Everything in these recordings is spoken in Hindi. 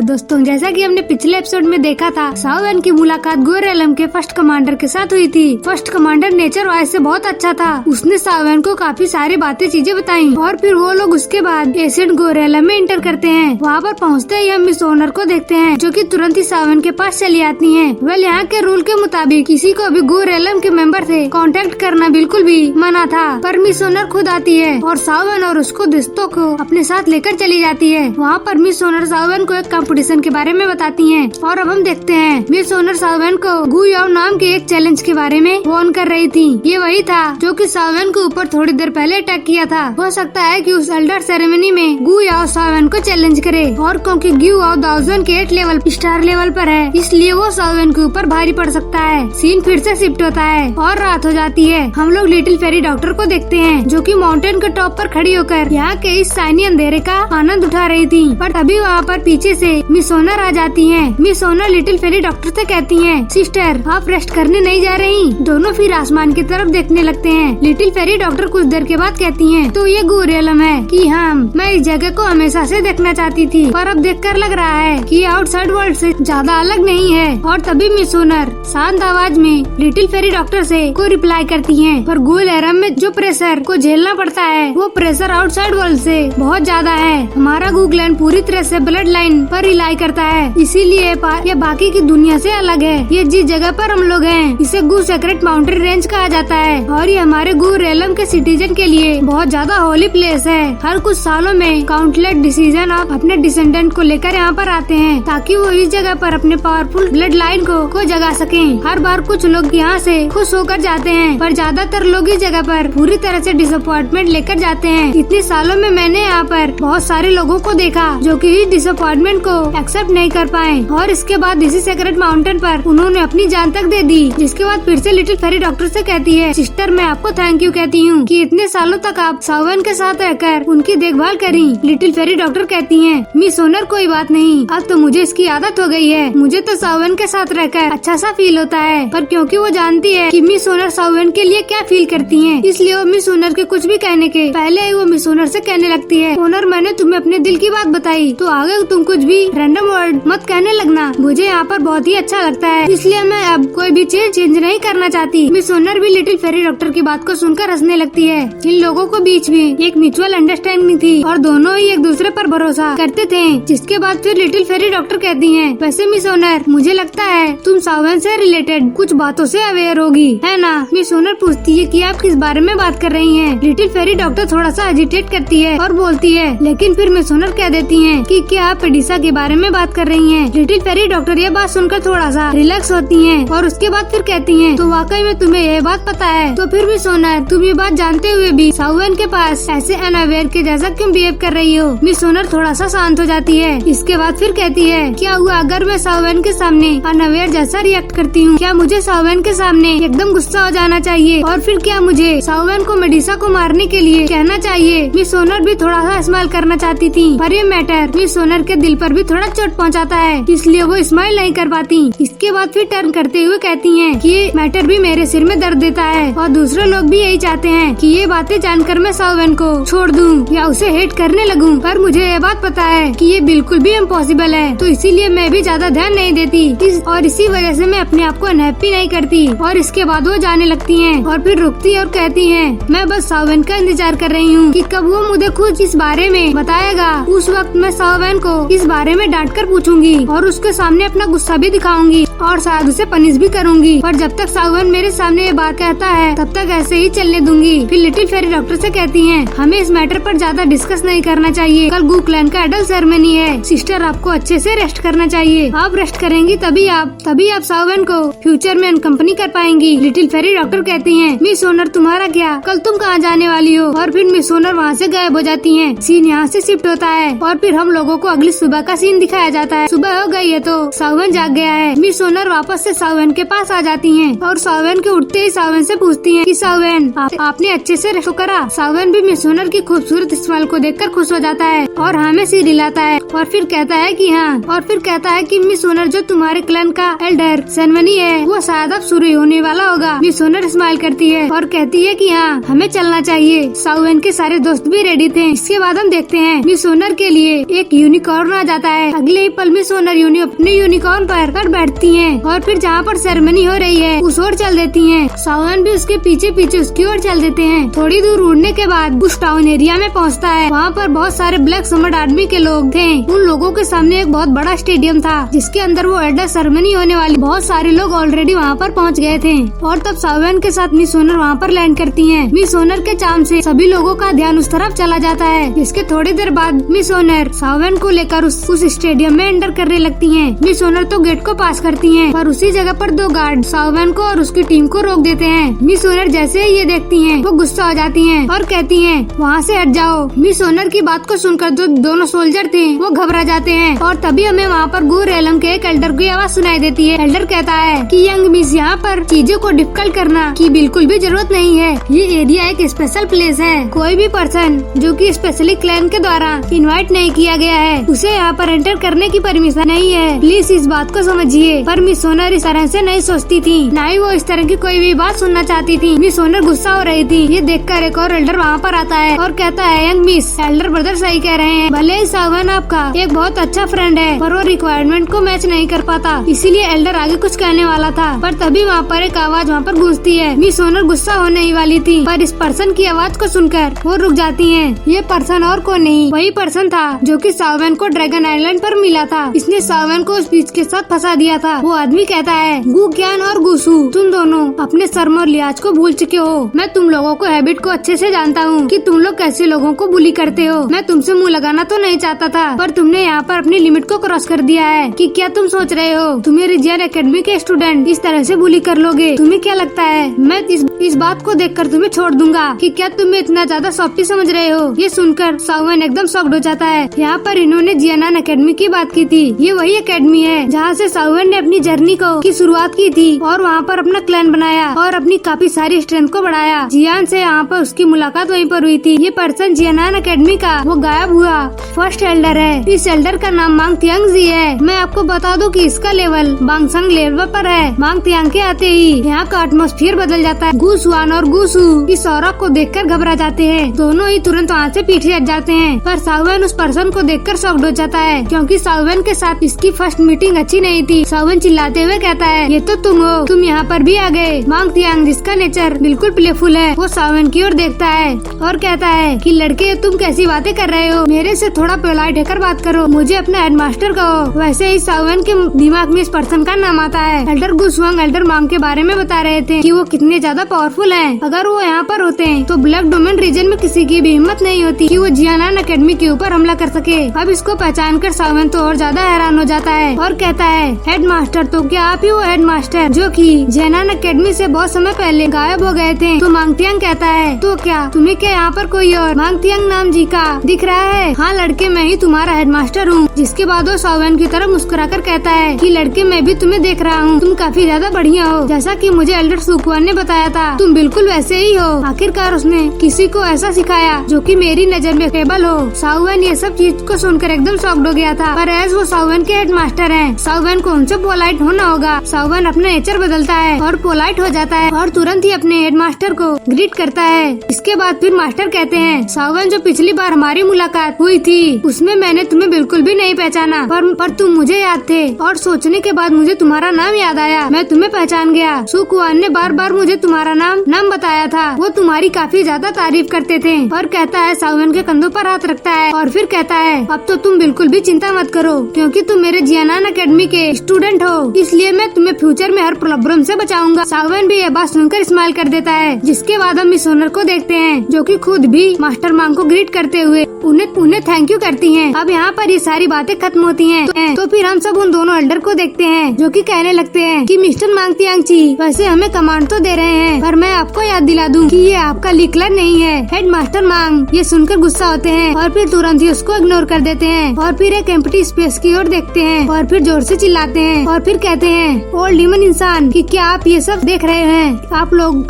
हेलो दोस्तों, जैसा कि हमने पिछले एपिसोड में देखा था, सावन की मुलाकात गोरेलम के फर्स्ट कमांडर के साथ हुई थी। फर्स्ट कमांडर नेचर वाइज से बहुत अच्छा था। उसने सावन को काफी सारी चीजें बताई और फिर वो लोग उसके बाद एशियन गोरेलम में इंटर करते हैं। वहाँ पर पहुँचते ही हम मिस ओनर को देखते हैं, जो कि तुरंत ही सावन के पास चली आती है। वेल, यहाँ के रूल के मुताबिक किसी को भी गोरेलम के मेंबर से कांटेक्ट करना बिल्कुल भी मना था, पर मिस ओनर खुद आती है और सावन और उसको दोस्तों को अपने साथ लेकर चली जाती है। वहाँ पर मिस ओनर सावन को एक कंपटीशन के बारे में बताती हैं और अब हम देखते हैं मिस ओनर सावन को गु याओ नाम के एक चैलेंज के बारे में वार्न कर रही थी। ये वही था जो कि सावन के ऊपर थोड़ी देर पहले अटैक किया था। हो सकता है कि उस एल्डर सेरेमनी में गु याओ सावन को चैलेंज करे, और क्योंकि गु याओ दाउजन के 8 लेवल स्टार लेवल पर है, इसलिए वो सावन के ऊपर भारी पड़ सकता है। सीन फिर से शिफ्ट होता है और रात हो जाती है। हम लोग लिटिल फेरी डॉक्टर को देखते हैं, जो कि माउंटेन के टॉप पर खड़ी होकर यहाँ के इस शाइनी अंधेरे का आनंद उठा रही थी। पर तभी वहाँ पर पीछे से मिस ओनर आ जाती हैं। Miss owner little fairy doctor से कहती हैं, सिस्टर आप रेस्ट करने नहीं जा रही? दोनों फिर आसमान की तरफ देखने लगते हैं। लिटिल फेरी डॉक्टर कुछ देर के बाद कहती हैं, तो ये गोरेलम है कि हाँ, मैं इस जगह को हमेशा से देखना चाहती थी, पर अब देखकर लग रहा है कि आउटसाइड वर्ल्ड से ज्यादा अलग नहीं है। और तभी मिस ओनर शांत आवाज में लिटिल फेरी डॉक्टर से को रिप्लाई करती हैं, पर गोरेलम में जो प्रेशर को झेलना पड़ता है, वो प्रेशर आउटसाइड वर्ल्ड से बहुत ज्यादा है। हमारा गूगलैंड पूरी तरह से ब्लड लाइन पर रिलाई करता है, इसीलिए ये बाकी की दुनिया से अलग है। ये जिस जगह पर हम लोग हैं, इसे गु सेक्रेट माउंटेन रेंज कहा जाता है, और ये हमारे गोरेलम के सिटीजन के लिए बहुत ज्यादा होली प्लेस है। हर कुछ सालों में काउंटलेस डिसीजन अपने डिसेंडेंट को लेकर यहाँ पर आते हैं, ताकि वो इस जगह पर अपने पावरफुल ब्लड लाइन को जगा सकें। हर बार कुछ लोग यहाँ से खुश होकर जाते हैं, पर ज्यादातर लोग इस जगह पर पूरी तरह से डिसअपॉइंटमेंट लेकर जाते हैं। इतने सालों में मैंने यहाँ पर बहुत सारे लोगों को देखा जो कि इस डिसअपॉइंटमेंट को एक्सेप्ट नहीं कर पाए, और इसके बाद इसी सेक्रेट माउंटेन पर उन्होंने अपनी जान तक दे दी। जिसके बाद फिर से लिटिल फेरी डॉक्टर से कहती है, सिस्टर मैं आपको थैंक यू कहती हूँ कि इतने सालों तक आप सावन के साथ रहकर उनकी देखभाल करी। लिटिल फेरी डॉक्टर कहती हैं, मिस ओनर कोई बात नहीं, अब तो मुझे इसकी आदत हो गई है। मुझे तो सावन के साथ रहकर अच्छा सा फील होता है, पर क्योंकि वो जानती है कि मिस ओनर सावन के लिए क्या फील करती हैं, इसलिए वो मिस ओनर के कुछ भी कहने के पहले ही वो मिस ओनर से कहने लगती है, ओनर मैंने तुम्हें अपने दिल की बात बताई, तो आगे तुम कुछ भी रैंडम वर्ड मत कहने लगना। मुझे यहाँ पर बहुत ही अच्छा लगता है, इसलिए मैं अब कोई भी चीज चेंज नहीं करना चाहती। मिस ओनर भी लिटिल फेरी डॉक्टर की बात को सुनकर हंसने लगती है। इन लोगों को बीच में एक म्यूचुअल अंडरस्टैंडिंग थी और दोनों ही एक दूसरे पर भरोसा करते थे। जिसके बाद फिर लिटिल फेरी डॉक्टर कहती हैं, वैसे मिस ओनर मुझे लगता है तुम सावन से रिलेटेड कुछ बातों से अवेयर होगी, है ना? मिस ओनर पूछती है कि आप किस बारे में बात कर रही हैं? लिटिल फेरी डॉक्टर थोड़ा सा हेजिटेट करती है और बोलती है, लेकिन फिर मिस ओनर कह देती हैं कि क्या आप पेडिसा के बारे में बात कर रही हैं? लिटिल फेरी डॉक्टर ये बात सुनकर थोड़ा सा रिलैक्स होती हैं और उसके बाद फिर कहती हैं, तो वाकई में तुम्हें ये बात पता है? तो फिर मिस ओनर तुम ये बात जानते हुए भी सावन के पास ऐसे अनअवेयर के जैसा क्यों बिहेव कर रही हो? मिस ओनर थोड़ा सा शांत हो जाती है। इसके बाद फिर कहती है, क्या हुआ अगर मैं सावन के सामने अनअवेयर जैसा रिएक्ट करती हूँ? क्या मुझे सावन के सामने एकदम गुस्सा हो जाना चाहिए, और फिर क्या मुझे सावन को मेडिसा को मारने के लिए कहना चाहिए? मिस ओनर भी थोड़ा सा स्माइल करना चाहती थी, पर ये मैटर मिस ओनर के दिल पर भी थोड़ा चोट पहुंचाता है, इसलिए वो स्माइल नहीं कर पाती। इसके बाद फिर टर्न करते हुए कहती हैं कि ये मैटर भी मेरे सिर में दर्द देता है, और दूसरे लोग भी यही चाहते हैं कि ये बातें जानकर मैं सावन को छोड़ दूं या उसे हेट करने लगूं, पर मुझे ये बात पता है कि ये बिल्कुल भी इम्पॉसिबल है, तो इसीलिए मैं भी ज्यादा ध्यान नहीं देती और इसी वजह से मैं अपने आप को अनहैप्पी नहीं करती। और इसके बाद वो जाने लगती हैं और फिर रुकती और कहती हैं, मैं बस सावन का इंतजार कर रही हूँ कि कब वो मुझे खुद इस बारे में बताएगा। उस वक्त मैं सावन को इस बारे में डांट कर पूछूंगी और उसके सामने अपना गुस्सा भी दिखाऊंगी और शायद उसे पनिश भी करूंगी, पर जब तक सावन मेरे सामने ये बात कहता है तब तक ऐसे ही चलने दूंगी। फिर लिटिल फेरी डॉक्टर से कहती हैं, हमें इस मैटर पर ज्यादा डिस्कस नहीं करना चाहिए, कल गूक्लैंड का एडल्ट सेरेमनी है। सिस्टर आपको अच्छे से रेस्ट करना चाहिए, आप रेस्ट करेंगी तभी आप सावन को फ्यूचर में अनकंपनी कर पाएंगी। लिटिल फेरी डॉक्टर कहती हैं, मिस ओनर तुम्हारा क्या, कल तुम कहाँ जाने वाली हो? और फिर मिस ओनर वहाँ से गायब हो जाती हैं। सीन यहाँ से शिफ्ट होता है और फिर हम लोगों को अगली सुबह का सीन दिखाया जाता है। सुबह हो गई है तो सावन जाग गया है। मिस ओनर वापस से सावन के पास आ जाती हैं और सावन के उठते ही सावन से पूछती हैं कि सावन आपने अच्छे से रेस्ट करा? सावन भी मिस ओनर की खूबसूरत स्माइल को देखकर खुश हो जाता है और हमें सिर हिलाता है और फिर कहता है कि हाँ, और फिर कहता है कि मिस ओनर जो तुम्हारे क्लैन का एल्डर सेरेमनी है वो शायद अब शुरू होने वाला होगा। मिस ओनर स्माइल करती है और कहती है कि हाँ, हमें चलना चाहिए। सावन के सारे दोस्त भी रेडी थे। इसके बाद हम देखते हैं मिस ओनर के लिए एक यूनिकॉर्न आ जाता जाता है। अगले ही पल मिस सोनर अपने यूनिकॉर्न पर बैठती हैं और फिर जहाँ पर सेरेमनी हो रही है उस ओर चल देती हैं। सावन भी उसके पीछे पीछे उसकी ओर चल देते हैं। थोड़ी दूर उड़ने के बाद उस टाउन एरिया में पहुँचता है। वहाँ पर बहुत सारे ब्लैक समर्ड आर्मी के लोग थे। उन लोगों के सामने एक बहुत बड़ा स्टेडियम था जिसके अंदर वो एल्डर सेरेमनी होने वाली। बहुत सारे लोग ऑलरेडी वहाँ पर पहुँच गए थे और तब सावन के साथ मिस सोनर वहाँ पर लैंड करती है। मिस सोनर के चाम से सभी लोगों का ध्यान उस तरफ चला जाता है। इसके थोड़ी देर बाद मिस सोनर सावन को लेकर उस स्टेडियम में एंटर करने लगती हैं। मिस सोनर तो गेट को पास करती हैं, पर उसी जगह पर दो गार्ड सावन को और उसकी टीम को रोक देते हैं। मिस सोनर जैसे ही ये देखती हैं, वो गुस्सा हो जाती हैं और कहती हैं वहाँ से हट जाओ। मिस सोनर की बात को सुनकर जो दोनों सोल्जर थे वो घबरा जाते हैं और तभी हमें वहाँ पर गूर एलम के एक एल्डर की आवाज सुनाई देती है। एल्डर कहता है कि यंग मिस, यहाँ पर चीजों को डिफिकल्ट करना की बिल्कुल भी जरूरत नहीं है। ये एरिया एक स्पेशल प्लेस है। कोई भी पर्सन जो कि स्पेशली क्लैन के द्वारा इनवाइट नहीं किया गया है उसे यहाँ पर एंटर करने की परमिशन नहीं है। प्लीज इस बात को समझिए। पर मिस सोनर इस तरह से नहीं सोचती थी, न ही वो इस तरह की कोई भी बात सुनना चाहती थी। मिस सोनर गुस्सा हो रही थी। ये देखकर एक और एल्डर वहाँ पर आता है और कहता है यंग मिस, एल्डर ब्रदर सही कह रहे हैं। भले ही सावन आपका एक बहुत अच्छा फ्रेंड है पर वो रिक्वायरमेंट को मैच नहीं कर पाता, इसीलिए एल्डर आगे कुछ कहने वाला था। पर तभी वहाँ पर एक आवाज वहाँ पर गूंजती है। मिस सोनर गुस्सा होने ही वाली थी, पर इस पर्सन की आवाज को सुनकर वो रुक जाती है। ये पर्सन और को नहीं, वही पर्सन था जो कि सावन को ड्रैगन आइलैंड पर मिला था। इसने सावन को उस बीच के साथ फंसा दिया था। वो आदमी कहता है गु ज्ञान और गुसु, तुम दोनों अपने शर्म और लिहाज को भूल चुके हो। मैं तुम लोगों को हैबिट को अच्छे से जानता हूँ कि तुम लोग कैसे लोगों को बुली करते हो। मैं तुमसे मुंह लगाना तो नहीं चाहता था, पर तुमने यहाँ पर अपनी लिमिट को क्रॉस कर दिया है। कि क्या तुम सोच रहे हो तुम्हें रिजियन एकेडमी के स्टूडेंट इस तरह से बुली कर लोगे? तुम्हें क्या लगता है मैं इस बात को देखकर तुम्हें छोड़ दूंगा? कि क्या तुम्हें इतना ज्यादा सॉफ्टी समझ रहे हो? ये सुनकर सावन एकदम शॉक्ड हो जाता है। यहाँ पर इन्होंने जियानान एकेडमी की बात की थी। ये वही एकेडमी है जहाँ से सावन ने अपनी जर्नी की शुरुआत की थी और वहाँ पर अपना क्लैन बनाया और अपनी काफी सारी स्ट्रेंथ को बढ़ाया। जियान से यहाँ पर उसकी मुलाकात वहीं पर हुई थी। ये पर्सन जियानान एकेडमी का वो गायब हुआ फर्स्ट एल्डर है। इस एल्डर का नाम मांग तियांग जी है। मैं आपको बता दूं कि इसका लेवल बांगसंग लेवल पर है। मांग तियांग के आते ही यहाँ का एटमॉस्फेयर बदल जाता है। गुसुआन और गुसु इस औरत को देखकर घबरा जाते हैं। दोनों ही तुरंत वहाँ से पीछे हट जाते हैं, पर सावन उस पर्सन को देखकर शॉक्ड हो जाता है क्योंकि सावन के साथ इसकी फर्स्ट मीटिंग अच्छी नहीं थी। सावन चिल्लाते हुए कहता है ये तो तुम हो, तुम यहाँ पर भी आ गए। मांग तियांग जिसका नेचर बिल्कुल प्लेफुल है वो सावन की ओर देखता है और कहता है कि लड़के तुम कैसी बातें कर रहे हो, मेरे से थोड़ा पोलाइट होकर बात करो, मुझे अपना हेडमास्टर कहो। वैसे ही सावन के दिमाग में इस पर्सन का नाम आता है। एल्डर गुसवांग एल्डर मांग के बारे में बता रहे थे कि वो कितने ज्यादा पावरफुल हैं। अगर वो यहाँ पर होते हैं तो ब्लैक डोमेन रीजन में किसी की भी हिम्मत नहीं होती कि वो जियानान एकेडमी के ऊपर हमला कर सके। अब इसको पहचान कर सावन तो और ज्यादा हैरान हो जाता है और कहता है हेडमास्टर, तो क्या आप ही वो हेडमास्टर जो कि जियानान एकेडमी से बहुत समय पहले गायब हो गए थे? तो मांग तियांग कहता है तो क्या तुम्हें क्या यहाँ पर कोई और मांग तियांग नाम जी का दिख रहा है? हाँ लड़के, मैं ही तुम्हारा हेडमास्टर हूँ। जिसके बाद वो सावन की तरफ मुस्कुराकर कहता है कि लड़के मैं भी तुम्हें देख रहा हूँ, तुम काफी ज्यादा बढ़िया हो। जैसा कि मुझे एल्डर सुकुआन ने बताया था तुम बिल्कुल वैसे ही हो। आखिरकार उसने किसी को ऐसा सिखाया जो कि मेरी नजर में केबल हो। सावन ये सब चीज को सुनकर एकदम शॉक्ड हो गया था, पर एज वो सावन के हेडमास्टर हैं, सावन को उनसे पोलाइट होना होगा। सावन अपना नेचर बदलता है और पोलाइट हो जाता है और तुरंत ही अपने हेडमास्टर को ग्रीट करता है। इसके बाद फिर मास्टर कहते हैं सावन, जो पिछली बार हमारी मुलाकात हुई थी उसमें मैंने तुम्हें बिल्कुल भी नहीं पहचाना, पर तुम मुझे याद थे और सोचने के बाद मुझे तुम्हारा नाम याद आया, मैं तुम्हें पहचान गया। सुकुआन ने बार बार मुझे तुम्हारा नाम बताया था। वो तुम्हारी काफी ज्यादा तारीफ करते थे। और कहता है सावन के कंधों पर हाथ रखता है और फिर कहता है अब तो तुम बिल्कुल भी चिंता मत करो क्योंकि तुम मेरे जियानान एकेडमी के स्टूडेंट हो, इसलिए मैं तुम्हें फ्यूचर में हर प्रॉब्लम से बचाऊंगा। सावन भी यह बात सुनकर स्माइल कर देता है। जिसके बाद हम मिस सोनर को देखते हैं जो कि खुद भी मास्टर मांग को ग्रीट करते हुए उन्हें थैंक यू करती हैं। अब यहाँ पर ये सारी बातें खत्म होती हैं तो फिर हम सब उन दोनों एल्डर को देखते हैं जो कि कहने लगते हैं कि मिस्टर मांग तियांग जी वैसे हमें कमांड तो दे रहे हैं, पर मैं आपको याद दिला दूं कि ये आपका लीकलर नहीं है। हेडमास्टर मांग ये सुनकर गुस्सा होते हैं और फिर तुरंत ही उसको इग्नोर कर देते हैं और फिर एक एम्प्टी स्पेस की ओर देखते हैं और फिर जोर से चिल्लाते हैं और फिर कहते हैं ओल्ड ह्यूमन इंसान कि क्या आप ये सब देख रहे हैं?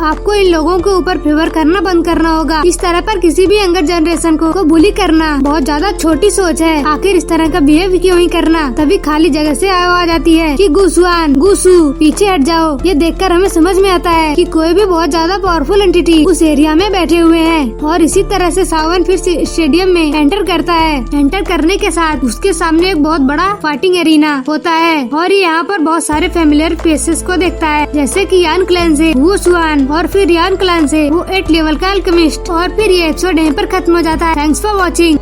आपको इन लोगों के ऊपर फेवर करना बंद करना होगा। इस तरह पर किसी भी यंगर जनरेशन को बुली करना बहुत ज्यादा छोटी सोच है, आखिर इस तरह का बिहेव क्यों ही करना। तभी खाली जगह से आवाज आती है कि गुसुआन गुसु पीछे हट जाओ। ये देखकर हमें समझ में आता है कि कोई भी बहुत ज्यादा पावरफुल एंटिटी उस एरिया में बैठे हुए हैं। और इसी तरह से सावन फिर स्टेडियम में एंटर करता है। एंटर करने के साथ उसके सामने एक बहुत बड़ा फाइटिंग एरिना होता है और ये यहाँ पर बहुत सारे फेमिलियर फेसेस को देखता है, जैसे कि यान क्लैन से गुसुआन और फिर यान क्लैन से वो 8 लेवल का अल्केमिस्ट। और फिर ये एपिसोड यहीं पर खत्म हो जाता है। Thanks for watching.